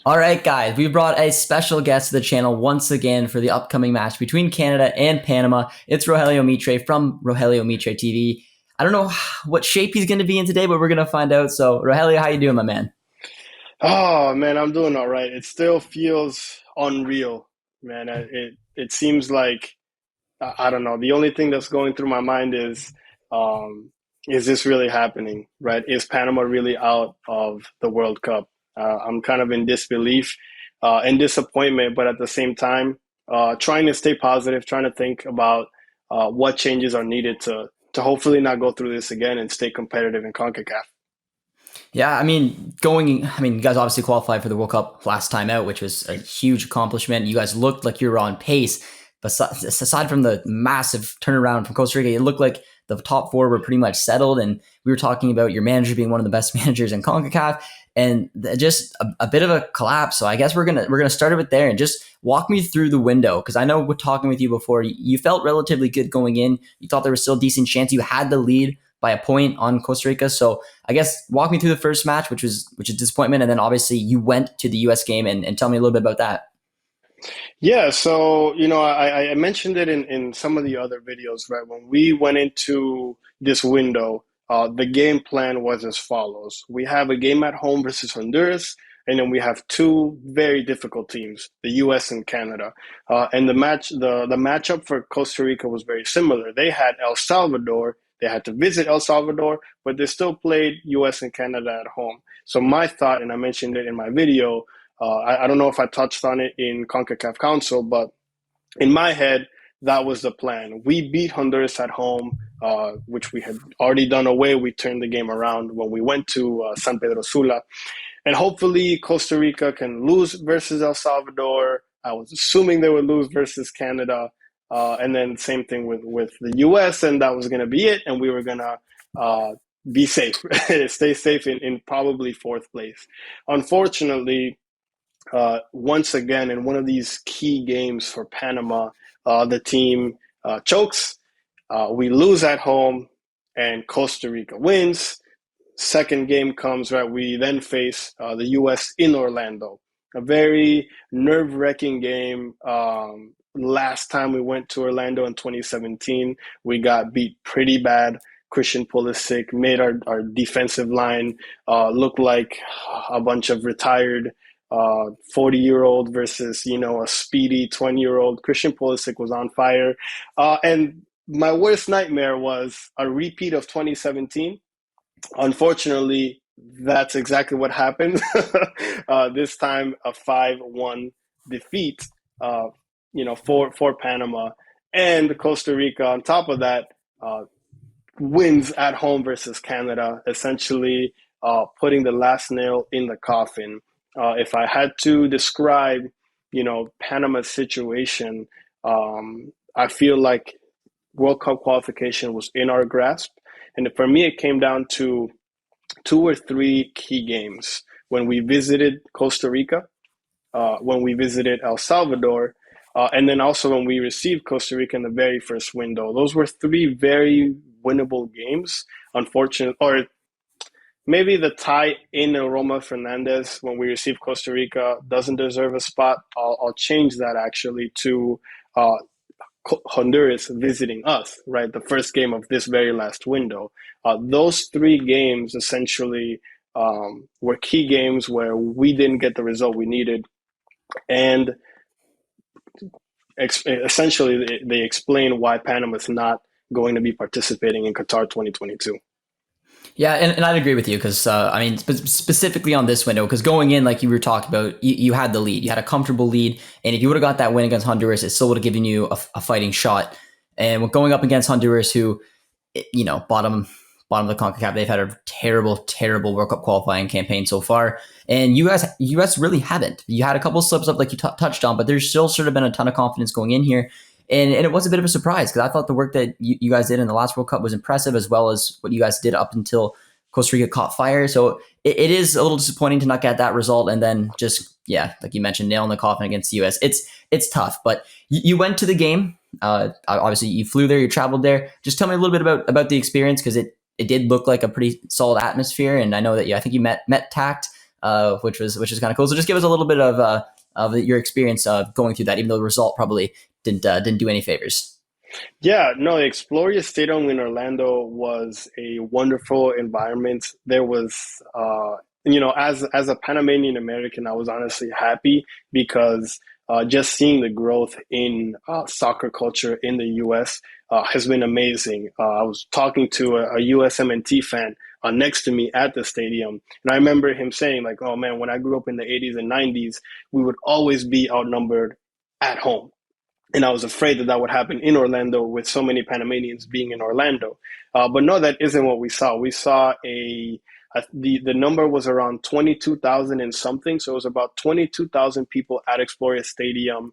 All right, guys, we brought a special guest to the channel once again for the upcoming match between Canada and Panama. It's Rogelio Mitre from Rogelio Mitre TV. I don't know what shape he's going to be in today, but we're going to find out. So, Rogelio, how you doing, my man? Oh man, I'm doing all right. It still feels unreal, man. It seems like I don't know. The only thing that's going through my mind um, is this really happening, right? Is Panama really out of the World Cup? I'm kind of in disbelief and disappointment, but at the same time, trying to stay positive, trying to think about what changes are needed to hopefully not go through this again and stay competitive in CONCACAF. Yeah, you guys obviously qualified for the World Cup last time out, which was a huge accomplishment. You guys looked like you were on pace. But aside from the massive turnaround from Costa Rica, it looked like the top four were pretty much settled. And we were talking about your manager being one of the best managers in CONCACAF, and just a bit of a collapse. So I guess we're gonna start it with there and just walk me through the window, because I know we're talking with you before. You felt relatively good going in. You thought there was still a decent chance. You had the lead by a point on Costa Rica. So I guess walk me through the first match, which is disappointment, and then obviously you went to the U.S. game, and tell me a little bit about that. Yeah, so I mentioned it in some of the other videos, right? When we went into this window, the game plan was as follows. We have a game at home versus Honduras, and then we have two very difficult teams, the US and Canada. And the matchup for Costa Rica was very similar. They had El Salvador, they had to visit El Salvador, but they still played US and Canada at home. So my thought, and I mentioned it in my video, I don't know if I touched on it in CONCACAF Council, but in my head, that was the plan. We beat Honduras at home, which we had already done away. We turned the game around when we went to San Pedro Sula. And hopefully Costa Rica can lose versus El Salvador. I was assuming they would lose versus Canada. And then same thing with the US, and that was going to be it. And we were going to be safe, stay safe in probably fourth place. Unfortunately, once again in one of these key games for Panama, the team chokes. We lose at home, and Costa Rica wins. Second game comes, right? We then face the U.S. in Orlando. A very nerve-wracking game. Last time we went to Orlando in 2017, we got beat pretty bad. Christian Pulisic made our defensive line look like a bunch of retired 40-year-old versus, a speedy 20-year-old. Christian Pulisic was on fire. And my worst nightmare was a repeat of 2017. Unfortunately, that's exactly what happened. This time, a 5-1 defeat, for Panama. And Costa Rica, on top of that, wins at home versus Canada, essentially putting the last nail in the coffin. If I had to describe, Panama's situation, I feel like World Cup qualification was in our grasp. And for me, it came down to two or three key games. When we visited Costa Rica, when we visited El Salvador, and then also when we received Costa Rica in the very first window. Those were three very winnable games. Unfortunately, or maybe the tie in Roma Fernandez when we received Costa Rica doesn't deserve a spot. I'll change that actually to uh, Honduras visiting us, right? The first game of this very last window. Those three games essentially were key games where we didn't get the result we needed. And essentially, they explain why Panama is not going to be participating in Qatar 2022. Yeah, and I'd agree with you, because specifically on this window, because going in, like you were talking about, you had the lead, you had a comfortable lead, and if you would have got that win against Honduras, it still would have given you a fighting shot. And with going up against Honduras, who, bottom of the Concacaf, they've had a terrible, terrible World Cup qualifying campaign so far, and U.S. really haven't. You had a couple of slips up, like you touched on, but there's still sort of been a ton of confidence going in here. And it was a bit of a surprise, because I thought the work that you guys did in the last World Cup was impressive, as well as what you guys did up until Costa Rica caught fire. So it is a little disappointing to not get that result, and then just, yeah, like you mentioned, nail in the coffin against the U.S. It's tough, but you went to the game. Obviously, you flew there, you traveled there. Just tell me a little bit about the experience, because it did look like a pretty solid atmosphere, and I know that I think you met Tact which is kind of cool. So just give us a little bit of your experience going through that, even though the result probably didn't do any favors. Yeah, no, the Exploria Stadium in Orlando was a wonderful environment. There was, as a Panamanian American, I was honestly happy because just seeing the growth in soccer culture in the U.S. Has been amazing. I was talking to a USMNT fan next to me at the stadium, and I remember him saying, like, "Oh man, when I grew up in the '80s and '90s, we would always be outnumbered at home." And I was afraid that that would happen in Orlando with so many Panamanians being in Orlando. But no, that isn't what we saw. We saw the number was around 22,000 and something. So it was about 22,000 people at Exploria Stadium.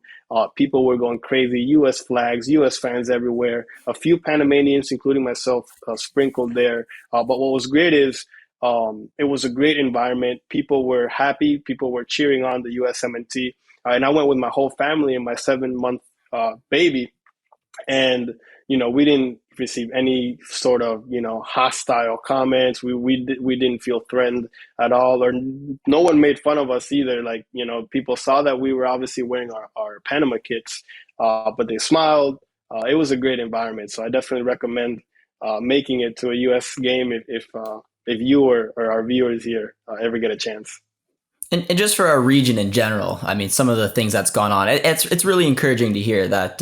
People were going crazy. U.S. flags, U.S. fans everywhere. A few Panamanians, including myself, sprinkled there. But what was great is it was a great environment. People were happy. People were cheering on the USMNT. And I went with my whole family and my 7 month baby, and we didn't receive any sort of hostile comments. We didn't feel threatened at all, or no one made fun of us either. Like people saw that we were obviously wearing our Panama kits, but they smiled. It was a great environment, so I definitely recommend making it to a U.S. game if you or our viewers here ever get a chance. And just for our region in general, I mean, some of the things that's gone on, it's really encouraging to hear that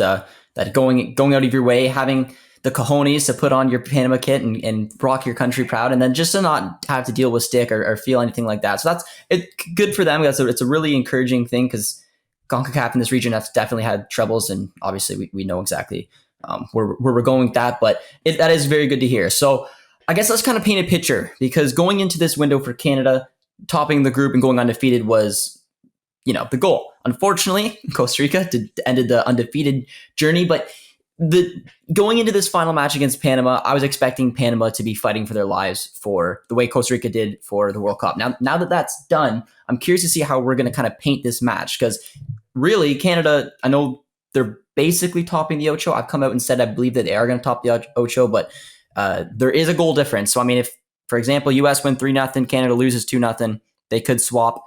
that going out of your way, having the cojones to put on your Panama kit and rock your country proud, and then just to not have to deal with stick or feel anything like that. So that's good for them. It's a really encouraging thing because CONCACAF in this region has definitely had troubles, and obviously we know exactly where we're going with that. But that is very good to hear. So I guess let's kind of paint a picture, because going into this window for Canada, topping the group and going undefeated was, the goal. Unfortunately, Costa Rica ended the undefeated journey, but going into this final match against Panama, I was expecting Panama to be fighting for their lives for the way Costa Rica did for the World Cup. Now that that's done, I'm curious to see how we're going to kind of paint this match, because really Canada, I know they're basically topping the Ocho. I've come out and said I believe that they are going to top the Ocho, but there is a goal difference. So I mean, if, for example, US win 3-0, Canada loses 2-0, they could swap.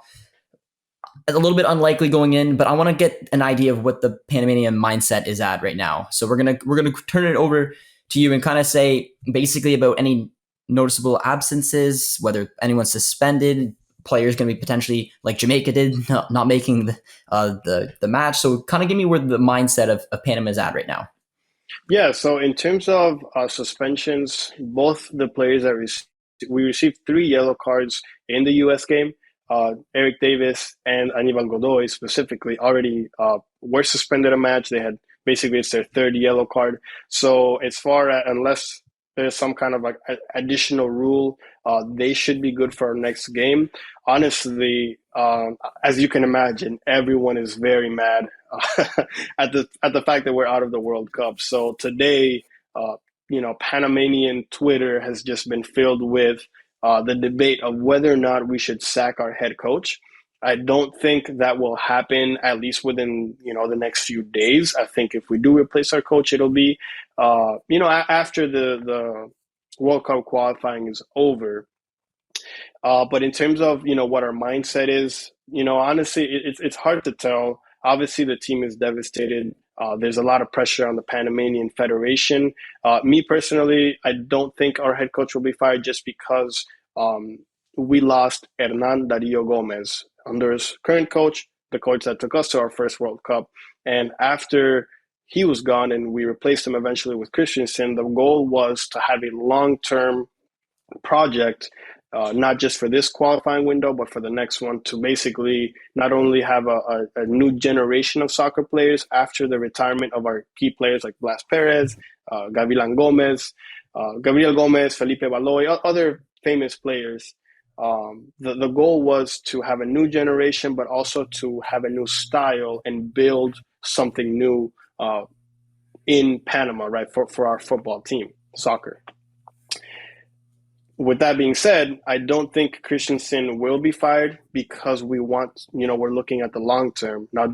A little bit unlikely going in, but I want to get an idea of what the Panamanian mindset is at right now. So we're gonna turn it over to you and kind of say basically about any noticeable absences, whether anyone's suspended, players going to be potentially like Jamaica did, not making the match. So kind of give me where the mindset of Panama is at right now. Yeah, so in terms of suspensions, both the players that we received three yellow cards in the U.S. game. Eric Davis and Anibal Godoy specifically already were suspended a match. They had basically, it's their third yellow card. So as far as, unless there's some kind of like additional rule, they should be good for our next game. Honestly, as you can imagine, everyone is very mad at the fact that we're out of the World Cup. So today, Panamanian Twitter has just been filled with the debate of whether or not we should sack our head coach. I don't think that will happen, at least within the next few days. I think if we do replace our coach, it'll be after the World Cup qualifying is over. But in terms of what our mindset is, honestly, it's hard to tell. Obviously, the team is devastated. There's a lot of pressure on the Panamanian Federation. Me personally, I don't think our head coach will be fired just because we lost Hernan Dario Gomez under his current coach, the coach that took us to our first World Cup. And after he was gone and we replaced him eventually with Christensen, the goal was to have a long-term project, not just for this qualifying window, but for the next one, to basically not only have a new generation of soccer players after the retirement of our key players like Blas Perez, Gavilan Gomez, Gabriel Gomez, Felipe Baloy, other famous players. The goal was to have a new generation, but also to have a new style and build something new in Panama, right, for our football team, soccer. With that being said, I don't think Christensen will be fired because we're looking at the long term. Now,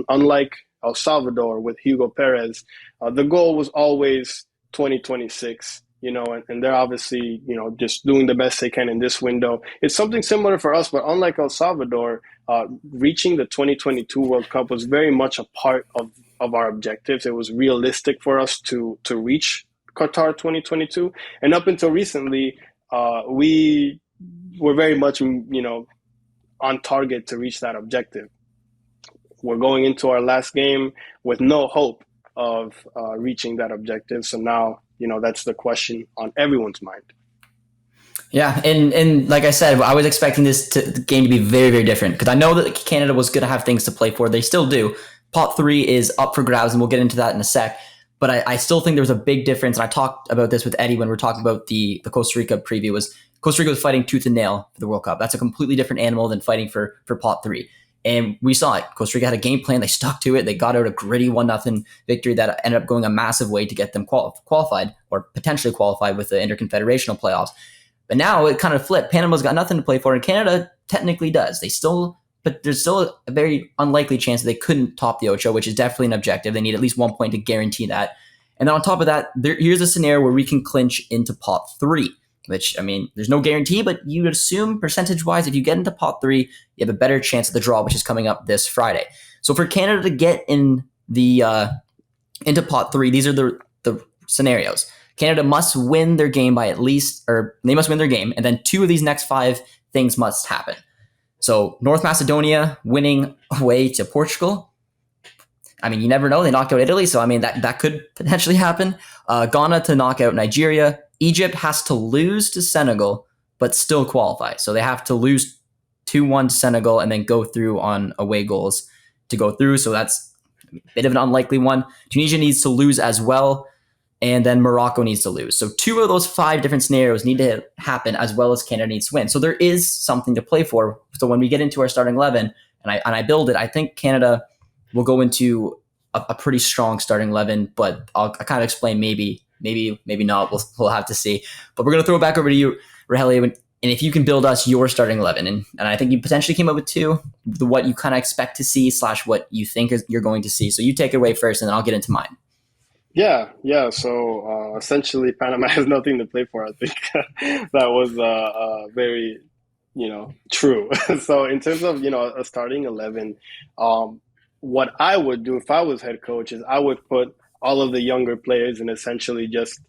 unlike El Salvador with Hugo Perez, the goal was always 2026 and they're obviously, just doing the best they can in this window. It's something similar for us, but unlike El Salvador, reaching the 2022 World Cup was very much a part of our objectives. It was realistic for us to reach Qatar 2022, and up until recently, we were very much, on target to reach that objective. We're going into our last game with no hope of reaching that objective. So now, that's the question on everyone's mind. Yeah, and like I said, I was expecting the game to be very, very different because I know that Canada was going to have things to play for. They still do. Pot 3 is up for grabs, and we'll get into that in a sec. But I still think there was a big difference, and I talked about this with Eddie when we were talking about the Costa Rica preview. Was Costa Rica was fighting tooth and nail for the World Cup. That's a completely different animal than fighting for Pot 3. And we saw it. Costa Rica had a game plan. They stuck to it. They got out a gritty 1-0 victory that ended up going a massive way to get them qualified or potentially qualified with the interconfederational playoffs. But now it kind of flipped. Panama's got nothing to play for, and Canada technically does. But there's still a very unlikely chance that they couldn't top the Ocho, which is definitely an objective. They need at least 1 point to guarantee that. And then on top of that, here's a scenario where we can clinch into Pot 3, which, there's no guarantee, but you would assume percentage-wise, if you get into Pot 3, you have a better chance at the draw, which is coming up this Friday. So for Canada to get in into Pot 3, these are the scenarios. Canada must win their game they must win their game, and then 2 of these next 5 things must happen. So North Macedonia winning away to Portugal. You never know. They knocked out Italy, so that could potentially happen. Ghana to knock out Nigeria. Egypt has to lose to Senegal, but still qualify. So they have to lose 2-1 to Senegal and then go through on away goals to go through. So that's a bit of an unlikely one. Tunisia needs to lose as well. And then Morocco needs to lose. So 2 of those 5 different scenarios need to happen as well as Canada needs to win. So there is something to play for. So when we get into our starting 11 and I build it, I think Canada will go into a pretty strong starting 11, but I'll kind of explain maybe not. We'll have to see. But we're going to throw it back over to you, Rogelio, and if you can build us your starting 11. And I think you potentially came up with 2, what you kind of expect to see / what you think you're going to see. So you take it away first, and then I'll get into mine. Yeah. So essentially, Panama has nothing to play for. I think that was very, true. So in terms of a starting 11, what I would do if I was head coach is I would put all of the younger players and essentially just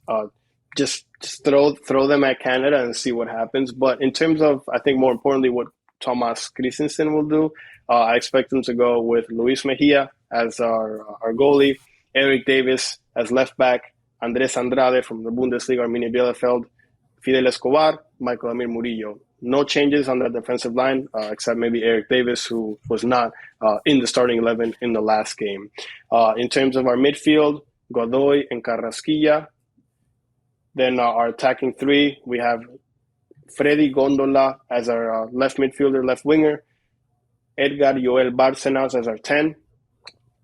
throw them at Canada and see what happens. But in terms of, I think more importantly, what Thomas Christensen will do, I expect him to go with Luis Mejia as our goalie, Eric Davis as left back, Andres Andrade from the Bundesliga, Arminia Bielefeld, Fidel Escobar, Michael Amir Murillo. No changes on that defensive line, except maybe Eric Davis, who was not in the starting 11 in the last game. In terms of our midfield, Godoy and Carrasquilla. Then our attacking 3, we have Freddy Gondola as our left midfielder, left winger, Edgar Joel Bárcenas as our 10,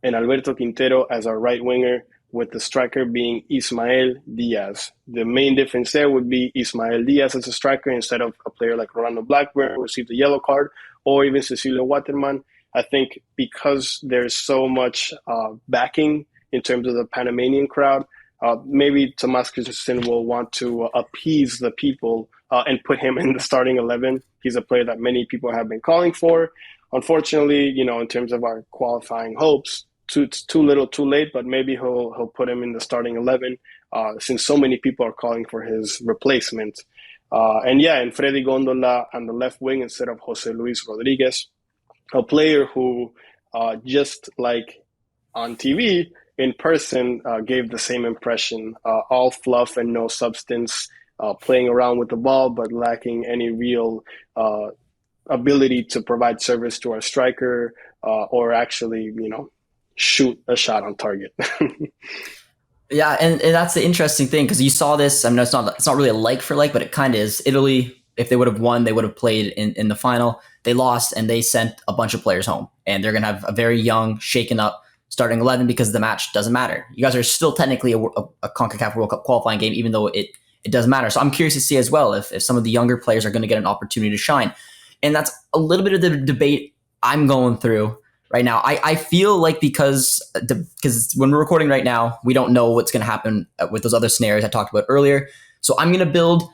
and Alberto Quintero as our right winger, with the striker being Ismael Diaz. The main difference there would be Ismael Diaz as a striker instead of a player like Rolando Blackburn, who received a yellow card, or even Cecilio Waterman. I think because there's so much backing in terms of the Panamanian crowd, maybe Tomás Christensen will want to appease the people and put him in the starting 11. He's a player that many people have been calling for. Unfortunately, in terms of our qualifying hopes, it's too little, too late. But maybe he'll put him in the starting 11 since so many people are calling for his replacement. And Freddy Gondola on the left wing instead of Jose Luis Rodriguez, a player who just like on TV, in person, gave the same impression, all fluff and no substance, playing around with the ball, but lacking any real ability to provide service to our striker or actually, shoot a shot on target. Yeah, and that's the interesting thing, because you saw this. It's not really a like for like, but it kind of is. Italy, if they would have won, they would have played in the final. They lost, and they sent a bunch of players home, and they're going to have a very young, shaken up starting 11 because the match doesn't matter. You guys are still technically a CONCACAF World Cup qualifying game, even though it does matter. So I'm curious to see as well if some of the younger players are going to get an opportunity to shine. And that's a little bit of the debate I'm going through right now. I feel like because when we're recording right now, we don't know what's going to happen with those other scenarios I talked about earlier. So I'm going to build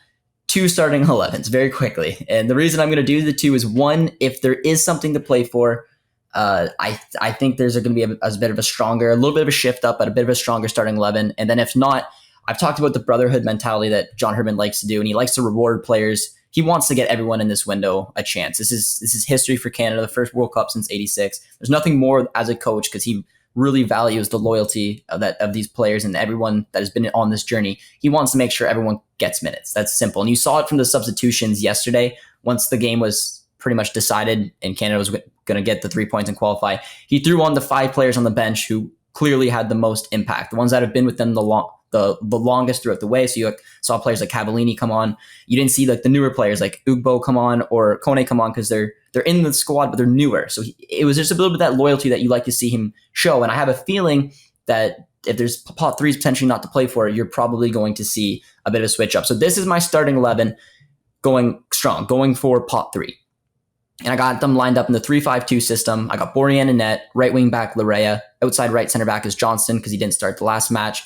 two starting 11s very quickly. And the reason I'm going to do the two is, one, if there is something to play for, I think there's going to be a bit of a little bit of a shift up, but a bit of a stronger starting 11. And then if not, I've talked about the brotherhood mentality that John Herdman likes to do, and he likes to reward players. He wants to get everyone in this window a chance. This is history for Canada, the first World Cup since '86. There's nothing more as a coach, because he really values the loyalty of these players and everyone that has been on this journey. He wants to make sure everyone gets minutes. That's simple. And you saw it from the substitutions yesterday. Once the game was pretty much decided and Canada was going to get the 3 points and qualify, he threw on the 5 players on the bench who clearly had the most impact, the ones that have been with them the longest throughout the way. So you saw players like Cavallini come on. You didn't see like the newer players like Ugbo come on or Kone come on, because they're in the squad, but they're newer. So it was just a little bit of that loyalty that you like to see him show. And I have a feeling that if there's pot threes potentially not to play for, you're probably going to see a bit of a switch up. So this is my starting 11 going strong, going for pot three. And I got them lined up in the 3-5-2 system. I got Borjan in net, right wing back Larea, outside right center back is Johnston because he didn't start the last match.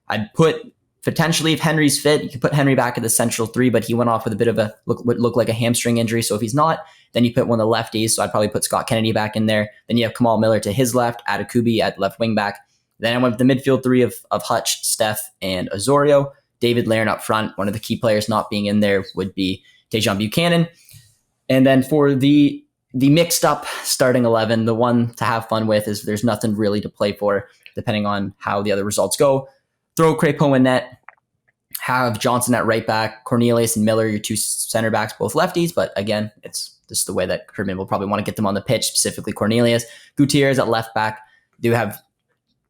I'd put, potentially, if Henry's fit, you could put Henry back at the central 3, but he went off with a bit of what looked like a hamstring injury. So if he's not, then you put one of the lefties. So I'd probably put Scott Kennedy back in there. Then you have Kamal Miller to his left, Atakubi at left wing back. Then I went with the midfield 3 of Hutch, Steph, and Osorio. David Lairn up front. One of the key players not being in there would be Tejan Buchanan. And then for the mixed up starting 11, the one to have fun with is there's nothing really to play for, depending on how the other results go. Throw Crépeau in net, have Johnson at right back, Cornelius and Miller, your 2 center backs, both lefties. But again, it's just the way that Herdman will probably want to get them on the pitch, specifically Cornelius. Gutierrez at left back. Do have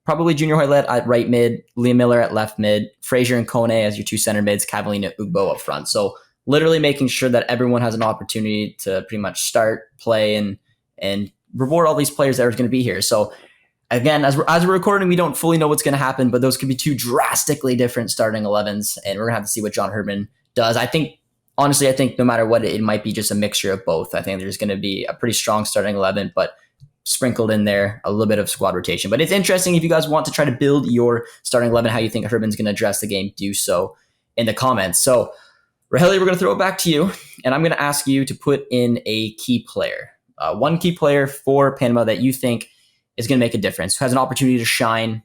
probably Junior Hoylett at right mid, Liam Miller at left mid, Fraser and Kone as your 2 center mids, Cavallini and Ugbo up front. So literally making sure that everyone has an opportunity to pretty much start, play, and reward all these players that are going to be here. So again, as we're recording, we don't fully know what's going to happen, but those could be 2 drastically different starting 11s, and we're going to have to see what John Herdman does. I think no matter what, it might be just a mixture of both. I think there's going to be a pretty strong starting 11, but sprinkled in there a little bit of squad rotation. But it's interesting. If you guys want to try to build your starting 11, how you think Herdman's going to address the game, do so in the comments. So, Raheli, we're going to throw it back to you, and I'm going to ask you to put in a key player. One key player for Panama that you think is going to make a difference, who has an opportunity to shine.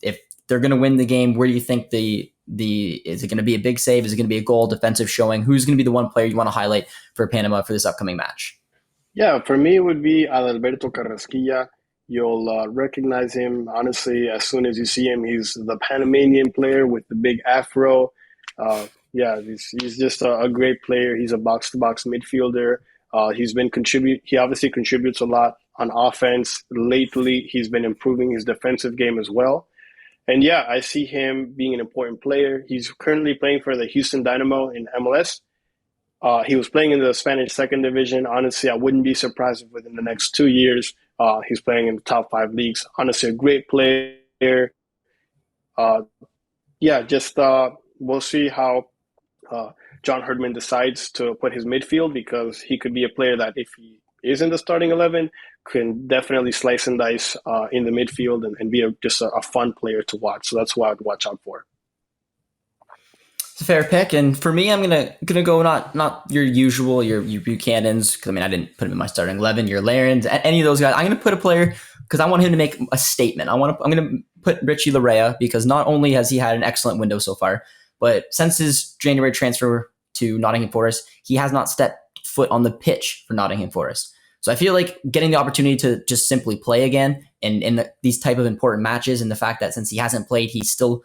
If they're going to win the game, where do you think is it going to be a big save? Is it going to be a goal, defensive showing? Who's going to be the one player you want to highlight for Panama for this upcoming match? Yeah, for me, it would be Adalberto Carrasquilla. You'll recognize him, honestly, as soon as you see him. He's the Panamanian player with the big afro. He's just a great player. He's a box-to-box midfielder. He obviously contributes a lot on offense. Lately, he's been improving his defensive game as well. And yeah, I see him being an important player. He's currently playing for the Houston Dynamo in MLS. He was playing in the Spanish second division. Honestly, I wouldn't be surprised if within the next 2 years, he's playing in the top 5 leagues. Honestly, a great player. We'll see how John Herdman decides to put his midfield, because he could be a player that, if he is in the starting 11, can definitely slice and dice in the midfield and be just a fun player to watch. So that's what I'd watch out for. It's a fair pick, and for me, I'm gonna go not your usual your Buchanans, because I didn't put him in my starting 11. Your Larens, any of those guys. I'm gonna put a player because I want him to make a statement. I'm gonna put Richie Larea, because not only has he had an excellent window so far, but since his January transfer to Nottingham Forest, he has not stepped foot on the pitch for Nottingham Forest. So I feel like getting the opportunity to just simply play again in these type of important matches, and the fact that since he hasn't played, he still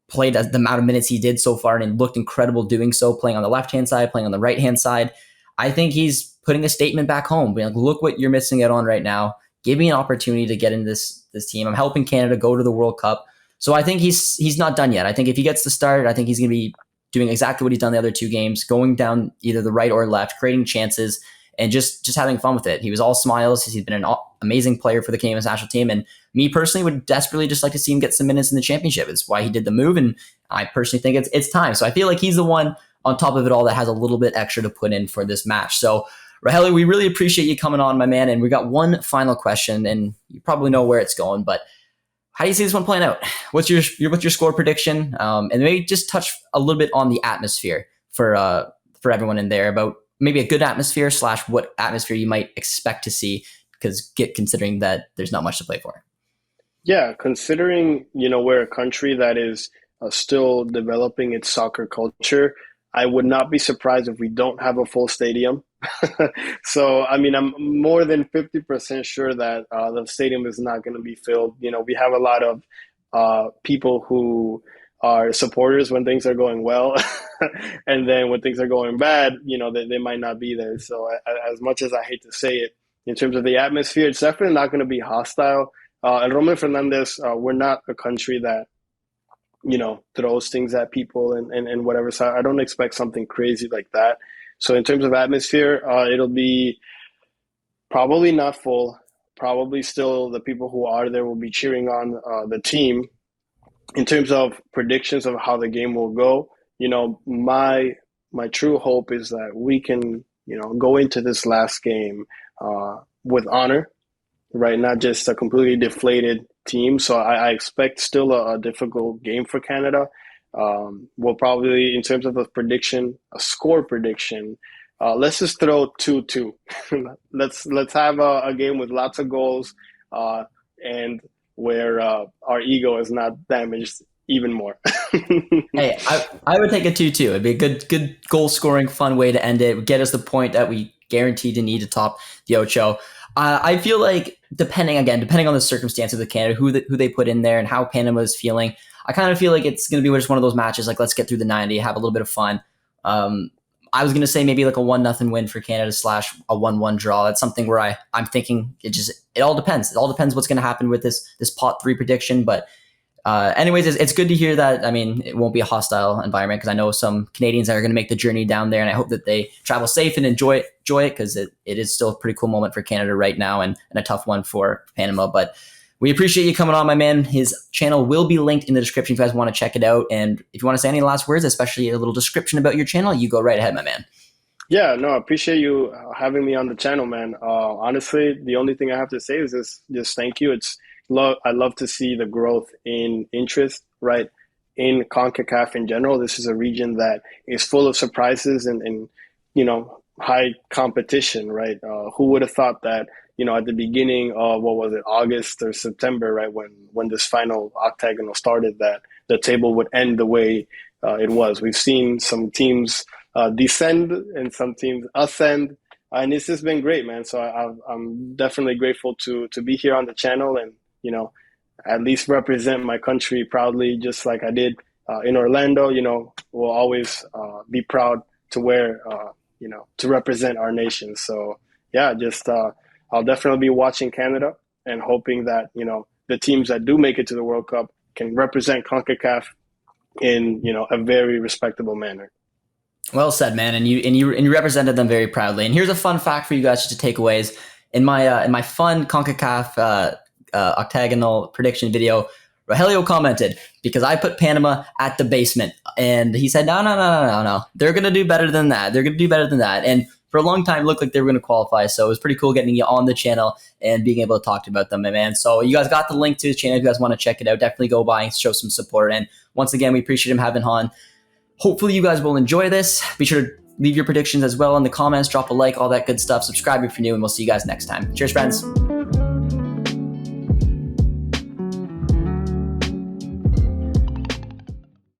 played the amount of minutes he did so far and looked incredible doing so, playing on the left-hand side, playing on the right-hand side. I think he's putting a statement back home. Being like, look what you're missing out on right now. Give me an opportunity to get in this team. I'm helping Canada go to the World Cup. So I think he's not done yet. I think if he gets the start, I think he's going to be doing exactly what he's done the other 2 games, going down either the right or left, creating chances, and just having fun with it. He was all smiles. He's been an amazing player for the Canadian national team. And me personally would desperately just like to see him get some minutes in the championship. It's why he did the move. And I personally think it's time. So I feel like he's the one on top of it all that has a little bit extra to put in for this match. So Raheli, we really appreciate you coming on, my man. And we got one final question, and you probably know where it's going, but how do you see this one playing out? What's your score prediction? And maybe just touch a little bit on the atmosphere for everyone in there, about maybe a good atmosphere / what atmosphere you might expect to see, considering that there's not much to play for. Yeah, considering, we're a country that is still developing its soccer culture, I would not be surprised if we don't have a full stadium. So, I mean, I'm more than 50% sure that the stadium is not going to be filled. We have a lot of people who are supporters when things are going well. And then when things are going bad, they might not be there. So, as much as I hate to say it, in terms of the atmosphere, it's definitely not going to be hostile. And Roman Fernandez, we're not a country that, throws things at people and whatever. So I don't expect something crazy like that. So in terms of atmosphere, it'll be probably not full. Probably still the people who are there will be cheering on the team. In terms of predictions of how the game will go, my true hope is that we can, go into this last game with honor, right? Not just a completely deflated team. So I expect still a difficult game for Canada. We'll probably, in terms of a score prediction, let's just throw 2-2. let's have a game with lots of goals, and where our ego is not damaged even more. Hey, I would take a 2-2. It'd be a good goal scoring, fun way to end it. It would get us the point that we guaranteed to need to top the Ocho. I feel like depending on the circumstances of Canada, who they put in there and how Panama is feeling, I kind of feel like it's going to be just one of those matches. Like, let's get through the 90, have a little bit of fun. I was going to say maybe like a 1-0 win for Canada / a 1-1 draw. That's something where I'm thinking it all depends. It all depends what's going to happen with this pot 3 prediction. But anyways, it's good to hear that. I mean, it won't be a hostile environment, because I know some Canadians that are going to make the journey down there, and I hope that they travel safe and enjoy it, because it is still a pretty cool moment for Canada right now, and a tough one for Panama. But we appreciate you coming on, my man. His channel will be linked in the description if you guys want to check it out. And if you want to say any last words, especially a little description about your channel, you go right ahead, my man. Yeah, no, I appreciate you having me on the channel, man. Honestly, the only thing I have to say is just thank you. I love to see the growth in interest, right, in CONCACAF in general. This is a region that is full of surprises and high competition, right? Who would have thought that, at the beginning of, what was it, August or September, right, when this final octagonal started, that the table would end the way it was. We've seen some teams descend and some teams ascend, and it's just been great, man. So I'm definitely grateful to be here on the channel and, at least represent my country proudly, just like I did in Orlando. We'll always be proud to wear, to represent our nation. So yeah, I'll definitely be watching Canada and hoping that, the teams that do make it to the World Cup can represent CONCACAF in, a very respectable manner. Well said, man. And you represented them very proudly. And here's a fun fact for you guys just to take away: in my fun CONCACAF octagonal prediction video, Rogelio commented, because I put Panama at the basement, and he said, no, they're going to do better than that. And for a long time, it looked like they were going to qualify. So it was pretty cool getting you on the channel and being able to talk about them, my man. So you guys got the link to the channel. If you guys want to check it out, definitely go by and show some support. And once again, we appreciate him having on. Hopefully you guys will enjoy this. Be sure to leave your predictions as well in the comments, drop a like, all that good stuff. Subscribe if you're new, and we'll see you guys next time. Cheers, friends.